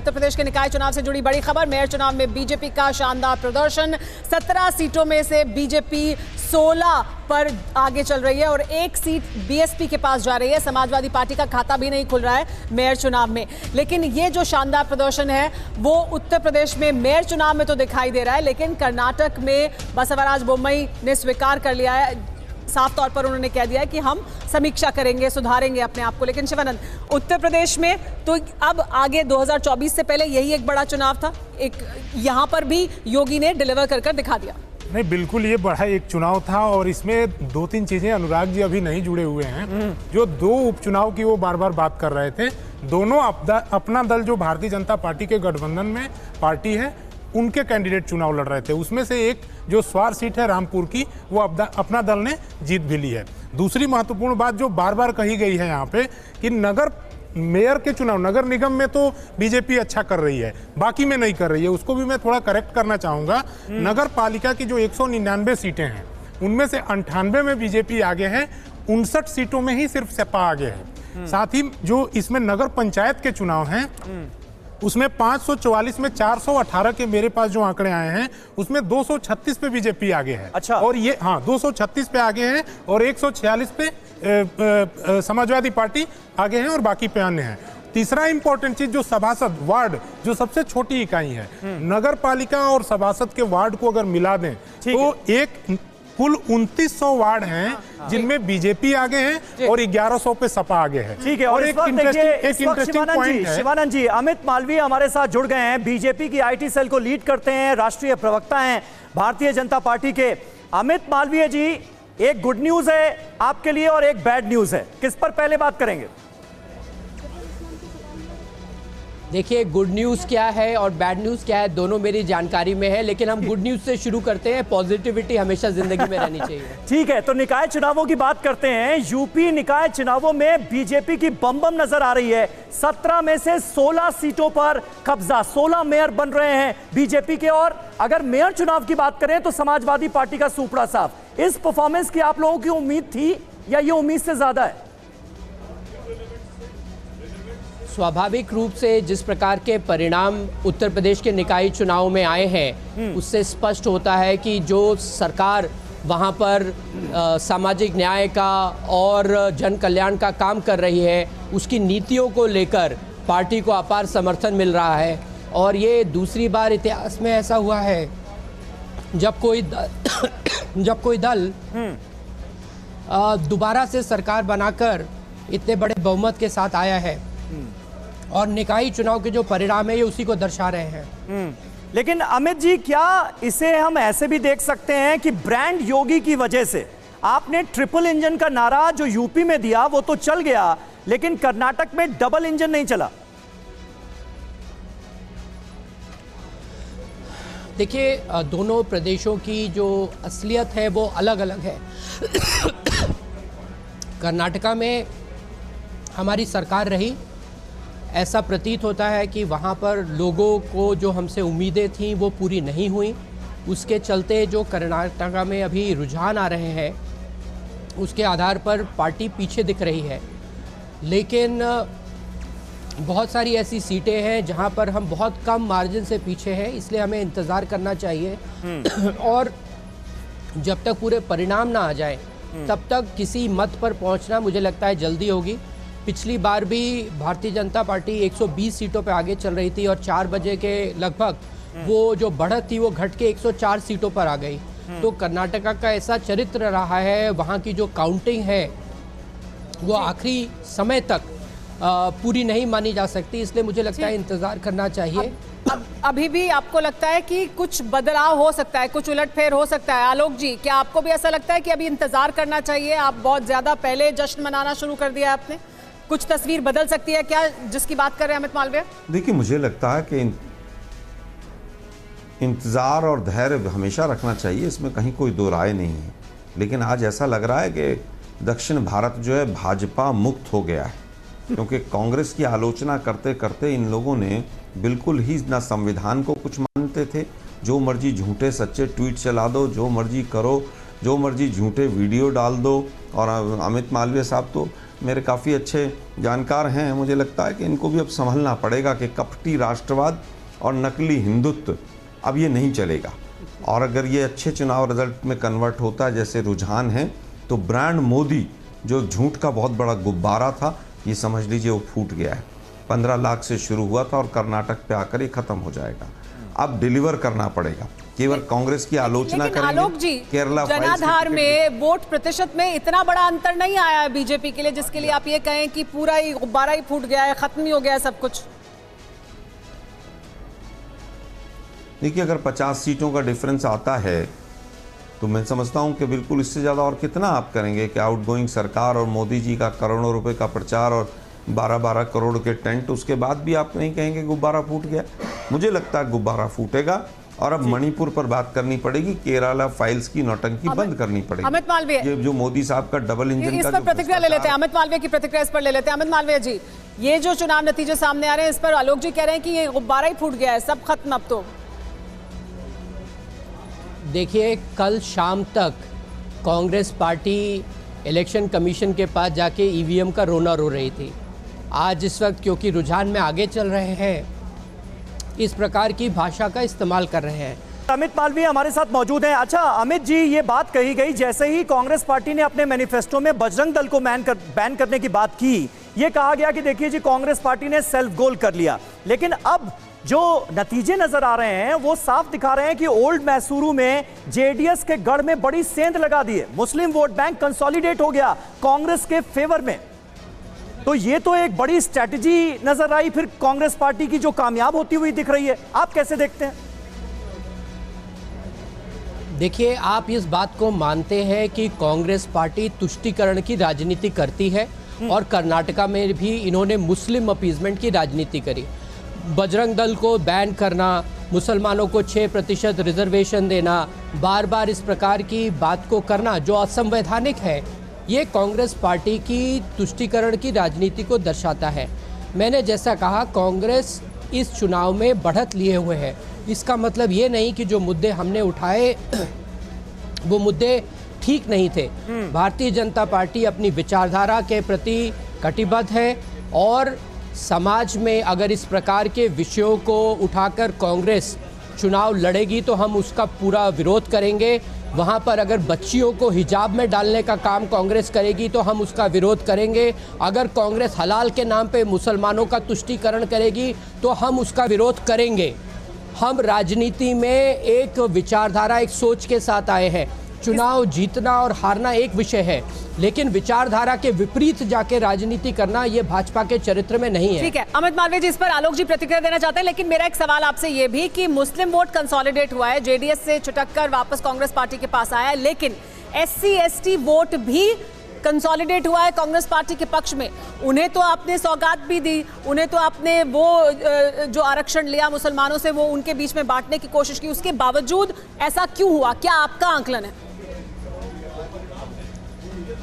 उत्तर प्रदेश के निकाय चुनाव से जुड़ी बड़ी खबर। मेयर चुनाव में बीजेपी का शानदार प्रदर्शन। 17 सीटों में से बीजेपी 16 पर आगे चल रही है और एक सीट बीएसपी के पास जा रही है। समाजवादी पार्टी का खाता भी नहीं खुल रहा है मेयर चुनाव में। लेकिन ये जो शानदार प्रदर्शन है वो उत्तर प्रदेश में मेयर चुनाव में तो दिखाई दे रहा है, लेकिन कर्नाटक में बसवराज बोम्मई ने स्वीकार कर लिया है, साफ तौर पर उन्होंने कह दिया है कि हम समीक्षा करेंगे, सुधारेंगे अपने आप को। लेकिन शिवानंद, उत्तर प्रदेश में तो अब आगे 2024 से पहले यही एक बड़ा चुनाव था, एक यहाँ पर भी योगी ने डिलीवर कर दिखा दिया। नहीं, बिल्कुल ये बड़ा एक चुनाव था और इसमें दो तीन चीजें अनुराग जी अभी नहीं जुड़े हुए हैं। जो दो उपचुनाव की वो बार बार बात कर रहे थे, दोनों अपना दल जो भारतीय जनता पार्टी के गठबंधन में पार्टी है उनके कैंडिडेट चुनाव लड़ रहे थे। उसमें से एक जो स्वार सीट है रामपुर की, वो अपना दल ने जीत भी ली है। दूसरी महत्वपूर्ण बात जो बार बार कही गई है यहाँ पे कि मेयर के चुनाव, नगर निगम में तो बीजेपी अच्छा कर रही है, बाकी में नहीं कर रही है। उसको भी मैं थोड़ा करेक्ट करना चाहूंगा। नगर पालिका की जो 199 सीटें हैं उनमें से 98 में बीजेपी आगे है, 59 सीटों में ही सिर्फ सपा आगे है। साथ ही जो इसमें नगर पंचायत के चुनाव हैं उसमें 544 में 418 के मेरे पास जो आंकड़े आए हैं उसमें 236 पे बीजेपी आगे है। अच्छा। और ये 236 पे आगे है और 146 पे समाजवादी पार्टी आगे है और बाकी पे अन्य है। तीसरा इंपॉर्टेंट चीज जो सभासद वार्ड, जो सबसे छोटी इकाई है, नगर पालिका और सभासद के वार्ड को अगर मिला दें तो एक कुल 2900 वार्ड हैं जिनमें बीजेपी आगे है और 1100 पे सपा आगे है। ठीक है। और एक इंटरेस्टिंग पॉइंट है, शिवानंद जी, अमित मालवीय हमारे साथ जुड़ गए हैं, बीजेपी की आईटी सेल को लीड करते हैं, राष्ट्रीय प्रवक्ता हैं भारतीय जनता पार्टी के। अमित मालवीय जी, एक गुड न्यूज है आपके लिए और एक बैड न्यूज है, किस पर पहले बात करेंगे? देखिए, गुड न्यूज़ क्या है और बैड न्यूज़ क्या है दोनों मेरी जानकारी में है, लेकिन हम गुड न्यूज़ से शुरू करते हैं। पॉजिटिविटी हमेशा जिंदगी में रहनी चाहिए। ठीक है, तो निकाय चुनावों की बात करते हैं। यूपी निकाय चुनावों में बीजेपी की बम नजर आ रही है। 17 में से 16 सीटों पर कब्जा, 16 मेयर बन रहे हैं बीजेपी के। और अगर मेयर चुनाव की बात करें तो समाजवादी पार्टी का सुपड़ा साफ। इस परफॉर्मेंस की आप लोगों की उम्मीद थी या ये उम्मीद से ज्यादा है? स्वाभाविक रूप से जिस प्रकार के परिणाम उत्तर प्रदेश के निकाय चुनाव में आए हैं उससे स्पष्ट होता है कि जो सरकार वहां पर सामाजिक न्याय का और जन कल्याण का काम कर रही है उसकी नीतियों को लेकर पार्टी को अपार समर्थन मिल रहा है। और ये दूसरी बार इतिहास में ऐसा हुआ है जब कोई दल दोबारा से सरकार बनाकर इतने बड़े बहुमत के साथ आया है और निकाय चुनाव के जो परिणाम है ये उसी को दर्शा रहे हैं। लेकिन अमित जी, क्या इसे हम ऐसे भी देख सकते हैं कि ब्रांड योगी की वजह से आपने ट्रिपल इंजन का नारा जो यूपी में दिया वो तो चल गया, लेकिन कर्नाटक में डबल इंजन नहीं चला? देखिए, दोनों प्रदेशों की जो असलियत है वो अलग अलग है। कर्नाटका में हमारी सरकार रही, ऐसा प्रतीत होता है कि वहाँ पर लोगों को जो हमसे उम्मीदें थीं वो पूरी नहीं हुई। उसके चलते जो कर्नाटका में अभी रुझान आ रहे हैं उसके आधार पर पार्टी पीछे दिख रही है। लेकिन बहुत सारी ऐसी सीटें हैं जहाँ पर हम बहुत कम मार्जिन से पीछे हैं, इसलिए हमें इंतज़ार करना चाहिए। और जब तक पूरे परिणाम ना आ जाए तब तक किसी मत पर पहुँचना मुझे लगता है जल्दी होगी। पिछली बार भी भारतीय जनता पार्टी 120 सीटों पर आगे चल रही थी और 4 बजे के लगभग वो जो बढ़त थी वो घट के 104 सीटों पर आ गई। तो कर्नाटका का ऐसा चरित्र रहा है, वहाँ की जो काउंटिंग है वो आखिरी समय तक पूरी नहीं मानी जा सकती, इसलिए मुझे लगता है इंतज़ार करना चाहिए। अभी भी आपको लगता है कि कुछ बदलाव हो सकता है, कुछ उलटफेर हो सकता है? आलोक जी, क्या आपको भी ऐसा लगता है कि अभी इंतजार करना चाहिए? आप बहुत ज़्यादा पहले जश्न मनाना शुरू कर दिया आपने, कुछ तस्वीर बदल सकती है क्या जिसकी बात कर रहे हैं अमित मालवीय? देखिए, मुझे लगता है कि इंतज़ार और धैर्य हमेशा रखना चाहिए, इसमें कहीं कोई दो राय नहीं है। लेकिन आज ऐसा लग रहा है कि दक्षिण भारत जो है भाजपा मुक्त हो गया है, क्योंकि कांग्रेस की आलोचना करते करते इन लोगों ने बिल्कुल ही ना संविधान को कुछ मानते थे। जो मर्जी झूठे सच्चे ट्वीट चला दो, जो मर्जी करो, जो मर्जी झूठे वीडियो डाल दो। और अमित मालवीय साहब तो मेरे काफ़ी अच्छे जानकार हैं, मुझे लगता है कि इनको भी अब संभलना पड़ेगा कि कपटी राष्ट्रवाद और नकली हिंदुत्व अब ये नहीं चलेगा। और अगर ये अच्छे चुनाव रिजल्ट में कन्वर्ट होता है जैसे रुझान है, तो ब्रांड मोदी जो झूठ का बहुत बड़ा गुब्बारा था, ये समझ लीजिए वो फूट गया है। 15 लाख से शुरू हुआ था और कर्नाटक पे आकर ये खत्म हो जाएगा। अब डिलीवर करना पड़ेगा, केवल कांग्रेस की आलोचना लेकिन करेंगे। आलोक जी, केरला जनाधार में वोट प्रतिशत में इतना बड़ा अंतर नहीं आया है बीजेपी के लिए, जिसके लिए आप ये कहें कि पूरा ही गुब्बारा ही फूट गया है, खत्म ही हो गया है सब कुछ। देखिए, अगर 50 सीटों का डिफरेंस आता है तो मैं समझता हूं कि बिल्कुल इससे ज़्यादा और कितना आप करेंगे कि आउटगोइंग सरकार और मोदी जी का करोड़ों रुपए का प्रचार और 12-12 करोड़ के टेंट, उसके बाद भी आप नहीं कहेंगे गुब्बारा फूट गया। मुझे लगता है गुब्बारा फूटेगा। और अब मणिपुर पर बात करनी पड़ेगी, केरला फाइल्स की नौटंकी बंद करनी पड़ेगी। अमित मालवीय, ये जो मोदी साहब का डबल इंजन इस का पर प्रतिक्रिया ले लेते हैं। अमित मालवीय की प्रतिक्रिया इस पर ले लेते हैं। अमित मालवीय जी, ये जो चुनाव नतीजे सामने आ रहे हैं, इस पर आलोक जी कह रहे हैं कि ये गुब्बारा ही फूट गया है, सब खत्म अब तो। देखिए, कल शाम तक कांग्रेस पार्टी इलेक्शन कमीशन के पास जाके ईवीएम का रोना रो रही थी। आज इस वक्त क्योंकि रुझान में आगे चल रहे हैं, इस प्रकार की भाषा का इस्तेमाल कर रहे हैं। अमित मालवीय हमारे साथ मौजूद हैं। अच्छा अमित जी, ये बात कही गई जैसे ही कांग्रेस पार्टी ने अपने मैनिफेस्टो में बजरंग दल को बैन करने की बात की, ये कहा गया कि देखिए जी, कांग्रेस पार्टी ने सेल्फ गोल कर लिया। लेकिन अब जो नतीजे नजर आ रहे हैं वो साफ दिखा रहे हैं कि ओल्ड मैसूरू में जेडीएस के गढ़ में बड़ी सेंध लगा दी है। मुस्लिम वोट बैंक कंसोलिडेट हो गया कांग्रेस के फेवर में। तो ये तो एक बड़ी स्ट्रैटेजी नजर आई फिर कांग्रेस पार्टी की, जो कामयाब होती हुई दिख रही है। आप कैसे देखते हैं? देखिए, आप इस बात को मानते हैं कि कांग्रेस पार्टी तुष्टीकरण की राजनीति करती है और कर्नाटका में भी इन्होंने मुस्लिम अपीजमेंट की राजनीति करी। बजरंग दल को बैन करना, मुसलमानों को 6% रिजर्वेशन देना, बार बार इस प्रकार की बात को करना जो असंवैधानिक है, ये कांग्रेस पार्टी की तुष्टीकरण की राजनीति को दर्शाता है। मैंने जैसा कहा, कांग्रेस इस चुनाव में बढ़त लिए हुए है। इसका मतलब ये नहीं कि जो मुद्दे हमने उठाए वो मुद्दे ठीक नहीं थे। भारतीय जनता पार्टी अपनी विचारधारा के प्रति कटिबद्ध है और समाज में अगर इस प्रकार के विषयों को उठाकर कांग्रेस चुनाव लड़ेगी तो हम उसका पूरा विरोध करेंगे। वहाँ पर अगर बच्चियों को हिजाब में डालने का काम कांग्रेस करेगी तो हम उसका विरोध करेंगे। अगर कांग्रेस हलाल के नाम पे मुसलमानों का तुष्टीकरण करेगी तो हम उसका विरोध करेंगे। हम राजनीति में एक विचारधारा, एक सोच के साथ आए हैं। चुनाव जीतना और हारना एक विषय है, लेकिन विचारधारा के विपरीत जाके राजनीति करना ये भाजपा के चरित्र में नहीं है। ठीक है अमित मालवीय जी, इस पर आलोक जी प्रतिक्रिया देना चाहते हैं, लेकिन मेरा एक सवाल आपसे ये भी कि मुस्लिम वोट कंसोलिडेट हुआ है, जेडीएस से छिटक कर वापस कांग्रेस पार्टी के पास आया है, लेकिन SC/ST वोट भी कंसोलिडेट हुआ है कांग्रेस पार्टी के पक्ष में। उन्हें तो आपने सौगात भी दी, उन्हें तो आपने वो जो आरक्षण लिया मुसलमानों से वो उनके बीच में बांटने की कोशिश की, उसके बावजूद ऐसा क्यों हुआ? क्या आपका आंकलन है?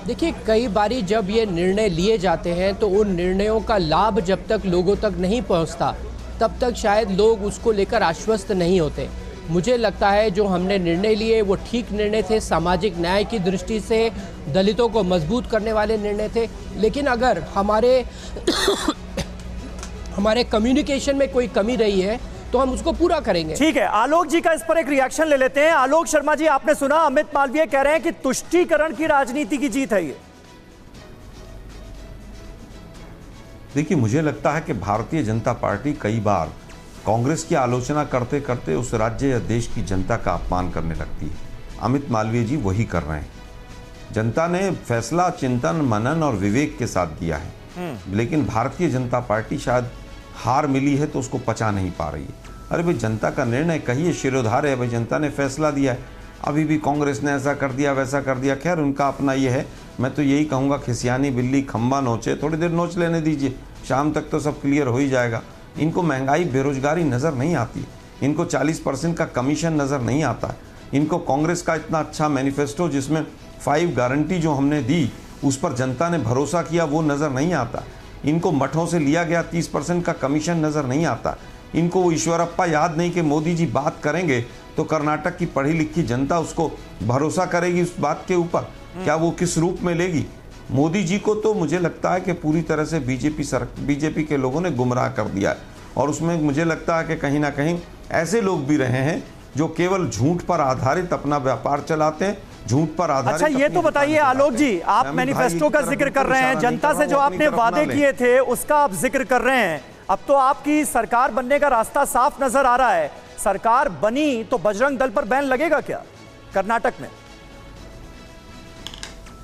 देखिए, कई बारी जब ये निर्णय लिए जाते हैं तो उन निर्णयों का लाभ जब तक लोगों तक नहीं पहुंचता तब तक शायद लोग उसको लेकर आश्वस्त नहीं होते। मुझे लगता है जो हमने निर्णय लिए वो ठीक निर्णय थे, सामाजिक न्याय की दृष्टि से दलितों को मजबूत करने वाले निर्णय थे। लेकिन अगर हमारे कम्युनिकेशन में कोई कमी रही है तो हम उसको पूरा करेंगे। ठीक है, आलोक जी का इस पर एक रिएक्शन ले लेते हैं। आलोक शर्मा जी, आपने सुना अमित मालवीय कह रहे हैं कि तुष्टीकरण की राजनीति की जीत है ये। देखिए, मुझे लगता है कि भारतीय जनता पार्टी कई बार कांग्रेस की आलोचना करते करते उस राज्य या देश की जनता का अपमान करने लगती है। अमित मालवीय जी वही कर रहे हैं। जनता ने फैसला चिंतन, मनन और विवेक के साथ दिया है, लेकिन भारतीय जनता पार्टी शायद हार मिली है तो उसको पचा नहीं पा रही है। अरे भाई, जनता का निर्णय कहिए, शिरोधार्य है भाई, जनता ने फैसला दिया है। अभी भी कांग्रेस ने ऐसा कर दिया, वैसा कर दिया, खैर उनका अपना ये है। मैं तो यही कहूँगा, खिसियानी बिल्ली खंबा नोचे, थोड़ी देर नोच लेने दीजिए, शाम तक तो सब क्लियर हो ही जाएगा। इनको महंगाई, बेरोजगारी नज़र नहीं आती, इनको 40% का कमीशन नज़र नहीं आता, इनको कांग्रेस का इतना अच्छा मैनिफेस्टो जिसमें 5 गारंटी जो हमने दी उस पर जनता ने भरोसा किया वो नज़र नहीं आता, इनको मठों से लिया गया 30% का कमीशन नज़र नहीं आता, इनको वो ईश्वरप्पा याद नहीं कि मोदी जी बात करेंगे तो कर्नाटक की पढ़ी लिखी जनता उसको भरोसा करेगी उस बात के ऊपर, क्या वो किस रूप में लेगी। मोदी जी को तो मुझे लगता है कि पूरी तरह से बीजेपी के लोगों ने गुमराह कर दिया है, और उसमें मुझे लगता है कि कहीं ना कहीं ऐसे लोग भी रहे हैं जो केवल झूठ पर आधारित अपना व्यापार चलाते हैं, झूठ पर आधारित। अच्छा, ये तो बताइए आलोक जी, आप मैनिफेस्टो का जिक्र कर रहे हैं, जनता से जो आपने वादे किए थे उसका आप जिक्र कर रहे हैं। अब तो आपकी सरकार बनने का रास्ता साफ नजर आ रहा है। सरकार बनी तो बजरंग दल पर बैन लगेगा क्या कर्नाटक में?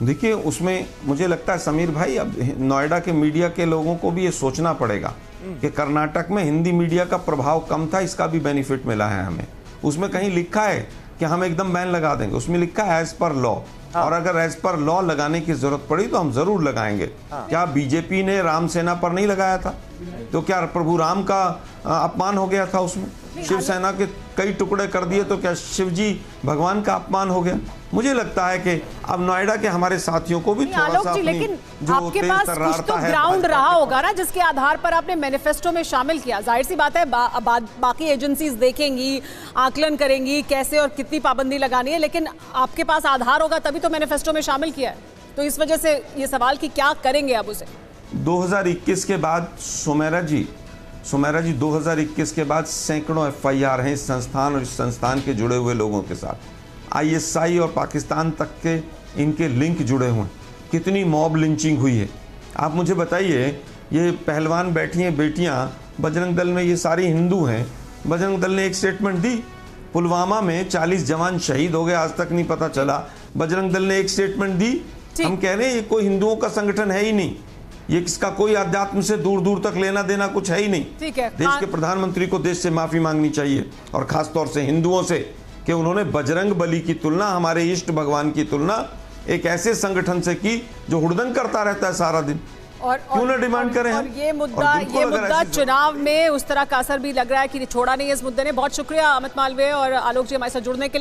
देखिए, उसमें मुझे लगता है समीर भाई, अब नोएडा के मीडिया के लोगों को भी ये सोचना पड़ेगा कि कर्नाटक में हिंदी मीडिया का प्रभाव कम था, इसका भी बेनिफिट मिला है हमें। उसमें कहीं लिखा है कि हम एकदम बैन लगा देंगे, उसमें लिखा है एज पर लॉ, और अगर एज पर लॉ लगाने की जरूरत पड़ी तो हम जरूर लगाएंगे। क्या बीजेपी ने राम सेना पर नहीं लगाया था? तो क्या प्रभु राम का अपमान हो गया था उसमें? शिवसेना के कई टुकड़े कर दिए तो क्या शिवजी भगवान का अपमान हो गया? मुझे लगता है कि अब नोएडा के हमारे साथियों को भी थोड़ा आलोक सा जी, अपनी लेकिन जो आपके तेज पास कुछ तर्रारता तो है ग्राउंड भाजपा रहा के होगा ना, जिसके आधार पर आपने मैनिफेस्टो में शामिल किया। जाहिर सी बात है बाकी एजेंसीज देखेंगी, आकलन करेंगी कैसे और कितनी पाबंदी लगानी है, लेकिन आपके पास आधार होगा तभी तो मैनिफेस्टो में शामिल किया है। तो इस वजह से ये सवाल कि क्या करेंगे अब उसे। 2021 के बाद सुमेरा जी 2021 के बाद सैकड़ों एफआईआर हैं इस संस्थान और इस संस्थान के जुड़े हुए लोगों के साथ। आईएसआई और पाकिस्तान तक के इनके लिंक जुड़े हुए हैं। कितनी मॉब लिंचिंग हुई है, आप मुझे बताइए। ये पहलवान बैठी हैं बेटियां, बजरंग दल में ये सारी हिंदू हैं। बजरंग दल ने एक स्टेटमेंट दी, पुलवामा में 40 जवान शहीद हो गए, आज तक नहीं पता चला। बजरंग दल ने एक स्टेटमेंट दी। हम कह रहे हैं ये कोई हिंदुओं का संगठन है ही नहीं, ये किसका कोई अध्यात्म से दूर दूर तक लेना देना कुछ है ही नहीं। ठीक है, देश के प्रधानमंत्री को देश से माफी मांगनी चाहिए, और खास तौर से हिंदुओं से, कि उन्होंने बजरंग बली की तुलना, हमारे इष्ट भगवान की तुलना एक ऐसे संगठन से की जो हुड़दंग करता रहता है सारा दिन। क्यों ना डिमांड करें और हम? ये मुद्दा चुनाव में उस तरह का असर भी लग रहा है कि छोड़ा नहीं इस मुद्दे ने। बहुत शुक्रिया अमित मालवीय और आलोक जी हमारे साथ जुड़ने के लिए।